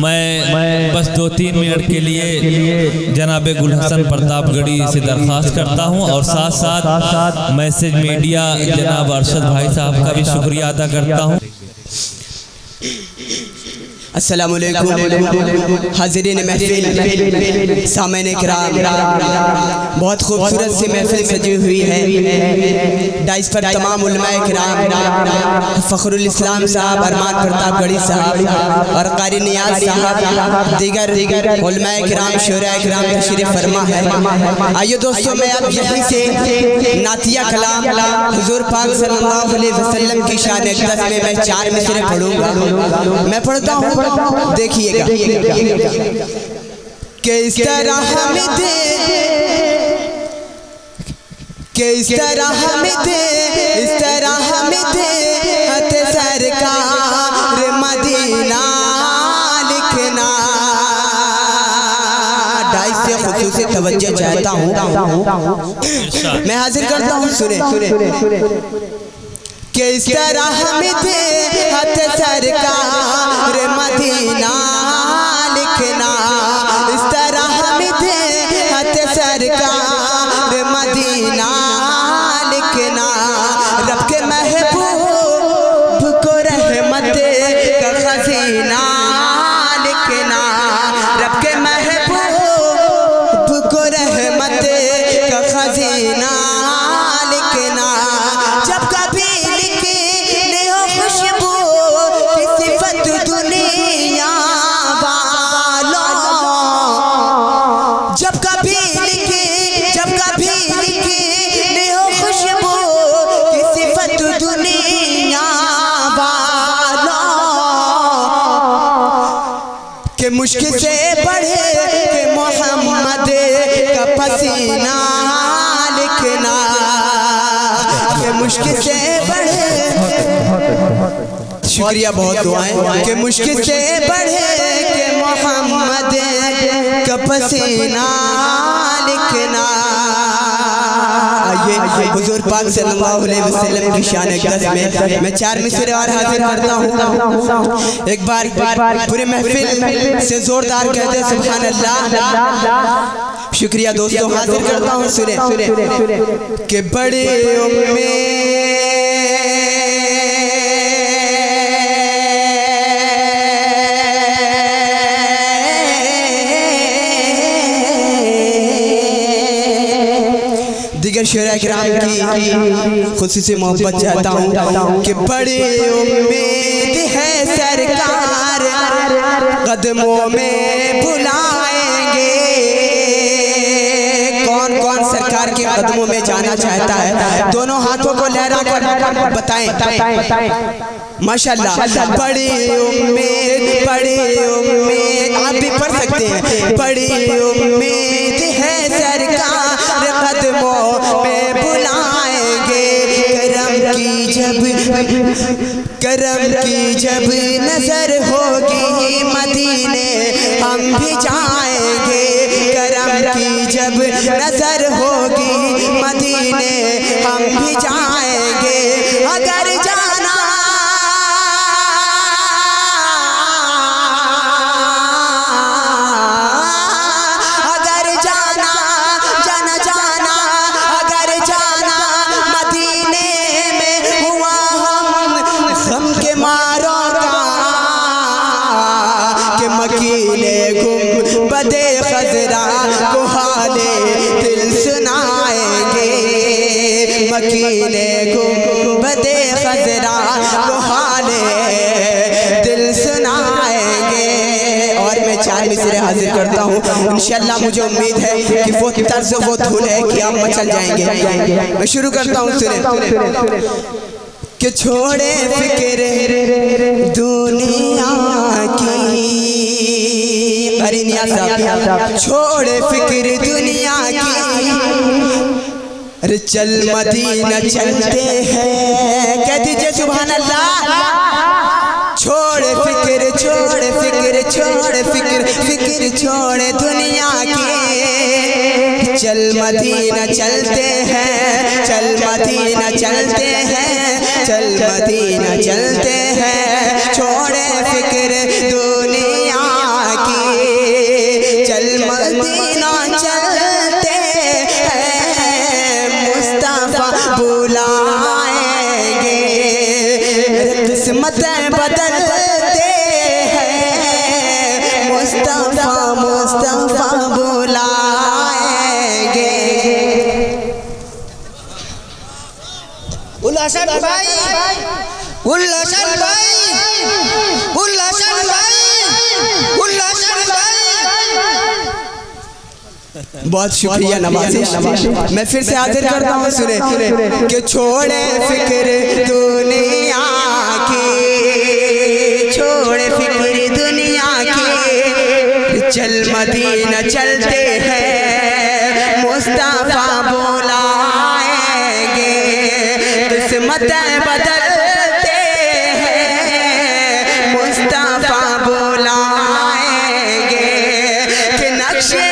मैं बस 2-3 मिनट के लिए जनाब गुल हसन प्रतापगढ़ी से दरख्वास्त करता हूं और साथ साथ मैसेज मीडिया जनाब अरशद भाई साहब का भी शुक्रिया अदा करता हूं। अस्सलामु अलैकुम हाज़िरीन महफिल, सामईन किराम, बहुत खूबसूरत सी महफिल सजी हुई है। डाइस पर तमाम उलमाए किराम, फ़खरुल इस्लाम साहब, अरमान प्रतापगढ़ी साहब और कारी नियाज साहब, दीगर उलमाए किराम, शोराए किराम तशरीफ़ फरमा है। आइए दोस्तों, मैं अब यहीं से नातिया कलाम हुज़ूर पाक सल्लल्लाहु अलैहि वसल्लम की शान अक़दस में मैं 4 मिसरे पढ़ूँगा। मैं पढ़ता हूँ, देखिएगा कि इस तरह हमें दे, कि इस तरह हमें दे, इस तरह हमें दे हत सरकार मदीना लिखना। डाइस से खुसूसी तवज्जो चाहता हूँ, मैं हाजिर करता हूँ, सुने कि इस तरह हमें दे हत सरकार मदीना लिखना। इस तरह हमें दे हत सरकार मदीना लिखना। रब के महबूब को रहमत का खजीना लिखना। रब के महबूब को रहमत का खजीना लिखना। जब कभी के मुश्किल से बढ़े के मोहम्मद का पसीना लिखना। के मुश्किल से बढ़े, शुक्रिया, बहुत दुआएं। के मुश्किल से बढ़े के मोहम्मद का पसीना लिखना। ये हुजूर पाक सल्लल्लाहु अलैहि वसल्लम की शान अक़दस में मैं 4 मिसरे और हाजिर करता हूँ। एक बार पूरे महफिल से जोरदार कहते सुभान अल्लाह। शुक्रिया दोस्तों, हाजिर करता हूँ, सुने कि बड़े दीगर शोरा किराम की खुसूसी मोहब्बत चाहता हूँ कि बड़ी उम्मीद है सरकार कदमों में बुलाएंगे। कौन कौन सरकार के कदमों में जाना चाहता है? दोनों हाथों को लहरा कर बताएं। माशाल्लाह। बड़ी उम्मीद, बड़ी उम्मीद, आप भी पढ़ सकते हैं। बड़ी उम्मीद है सरकार कदमों में बुलाएंगे। करम की जब नजर होगी मदीने हम भी जाएंगे। करम की जब नजर होगी मदीने हम भी जाएंगे। अगर जाना बदे खजरा को हाले दिल सुनाएंगे। मकीने को बदे खजरा को हाले दिल सुनाएंगे। और मैं 4 मिसरे हाजिर करता हूँ। इंशाल्लाह मुझे उम्मीद है कि वो तर्ज, वो धुन है कि आप मचल जाएंगे। मैं शुरू करता हूँ, सुने कि छोड़े फिक्र दुनिया की, छोड़े फिक्र दुनिया की, अरे चल मदीना चलते हैं। कह दीजिए सुभान अल्लाह। छोड़े फिक्र, छोड़े फिक्र, छोड़े फिक्र, फिक्र छोड़े दुनिया की, चल मदीना चलते हैं। चल मदीना चलते हैं। चल मदीना चलते हैं। छोड़े फिक्र दुनिया गुलशन भाई, गुलशन भाई, गुलशन भाई, गुलशन भाई। बहुत शुक्रिया नवाजिश। मैं फिर से हाजिर करता हूँ, सुने कि छोड़े फिक्र दुनिया की, छोड़े फिक्र दुनिया की, चल मदीना चलते हैं, मुस्तफा बुलाएंगे, किस्मत बदलते हैं, मुस्तफा बुलाएंगे, कि नक्शे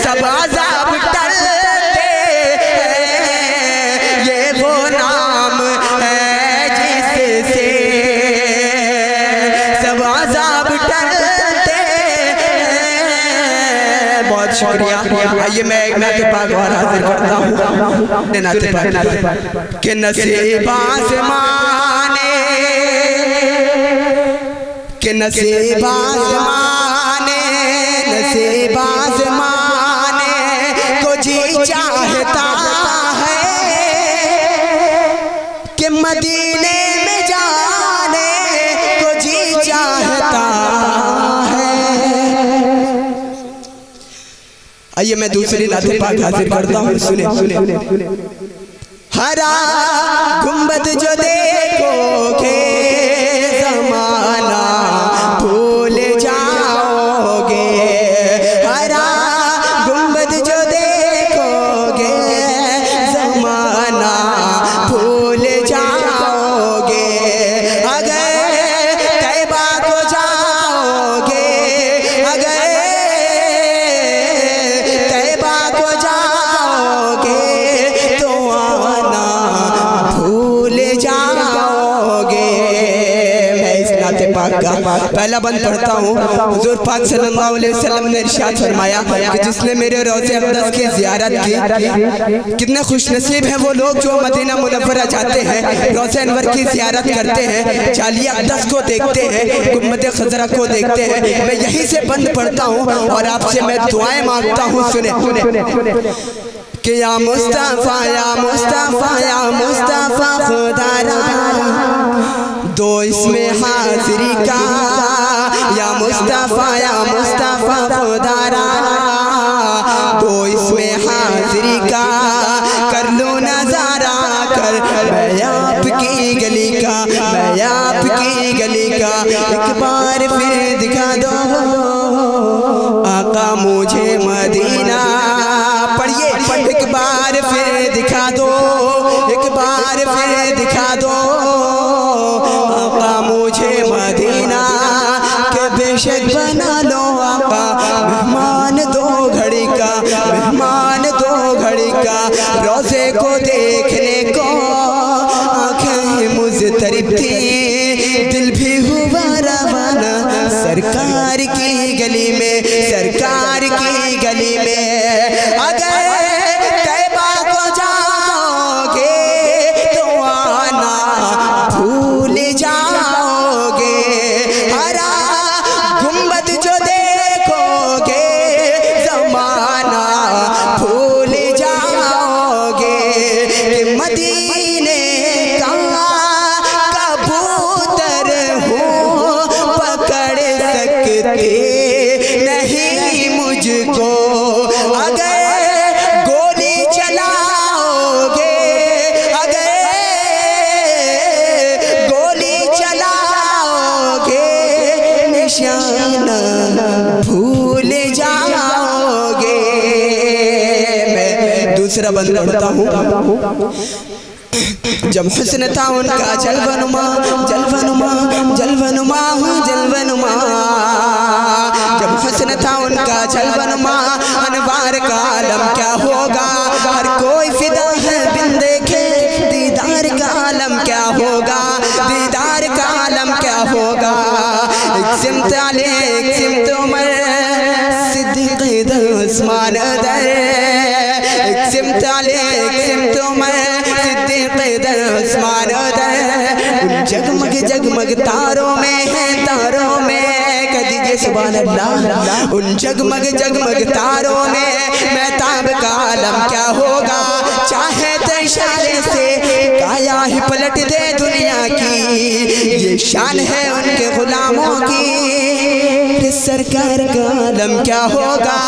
सब अज़ाब टलते हैं, ये वो नाम है जिससे सब अज़ाब टलते हैं। बहुत शुक्रिया। आइए मैं नाते पाक और हाजिर करता हूँ, नाते पाक के नसीब आसमाने, के नसीब आसमाने, नसीब आसमाने को जी चाहता है कि मदीने में जाने को जी चाहता है। आइए मैं दूसरी नाते पाक हाजिर करता हूँ, सुने हरा गुंबद जो देखोगे ज़माना भूल जाओगे, हरा गुंबद जो देखोगे ज़माना भूल जाओगे, अगर तैबा को जाओगे, अगर तैबा को जाओगे तो आना भूल जाओगे। मैं इस नाते पाक का पहला बंद पढ़ता हूँ। हुजूर पाक सल्लल्लाहु अलैहि वसल्लम ने इरशाद फरमाया कि जिसने मेरे रोज़े अक़दस की ज़ियारत की, कितने खुशनसीब हैं वो लोग जो मदीना मुनव्वरा जाते हैं, रोज़े अनवर की ज़ियारत करते हैं, जालिए अक़दस को देखते हैं, गुंबद खज़रा को देखते हैं। मैं यहीं से बंद पढ़ता हूँ और आपसे मैं दुआएं मांगता हूँ, सुने कि या मुस्तफ़ा, या मुस्तफ़ा, या मुस्तफ़ा खुदारा दो इसमें हाज़िरी का, या मुस्तफ़ा, या मुस्तफ़ा खुदारा दो इसमें हाज़िरी का, कर लो नज़ारा कर मैं आपकी गली का, मैं आपकी गली का, एक बार फिर दिखा दो आका मुझे मदीना। पढ़िए, एक बार फिर दिखा दो, एक बार फिर दिखा दो आका मुझे मदीना, के बेशक बना लो आका मेहमान दो घड़ी का, मेहमान दो घड़ी का, रोज़े को देखने को आँखें मुज़तरिब थी, दिल भी हुआ रवाना सरकार की गली में, सरकार की गली में। अगर तैबा को जाओगे तो आना भूल जाओगे, हरा गुंबद जो देखोगे ज़माना भूल जाओगे, कि मदीने का कबूतर हूँ पकड़ सकते नहीं मुझको, अगर गोली चलाओगे, अगर गोली चलाओगे निशाना भूल जाओगे। मैं दूसरा बंद पढ़ता हूँ। जब हुस्न था उनका जलवनुमा, जलवनुमा, जलवनुमा, जलवनुमा, जब हुस्न था उनका जलवनुमा, अनवार का आलम क्या होगा, हर कोई फिदा है बिन देखे दीदार सिमत आले एक सिमत उमर सिद्दीक़ उस्मान दर, एक सिमत आले एक सिमत उमर सिद्दीक़ उस्मान दर। जगमग जगमग तारों में है, तारों में कह दीजिए सुभान अल्लाह। उन जगमग जगमग तारों में महताब का आलम क्या होगा, चाहे तो इशारे से काया ही पलट दे दुनिया की, ये शान है उनके गुलामों की। सरकार का आलम क्या होगा,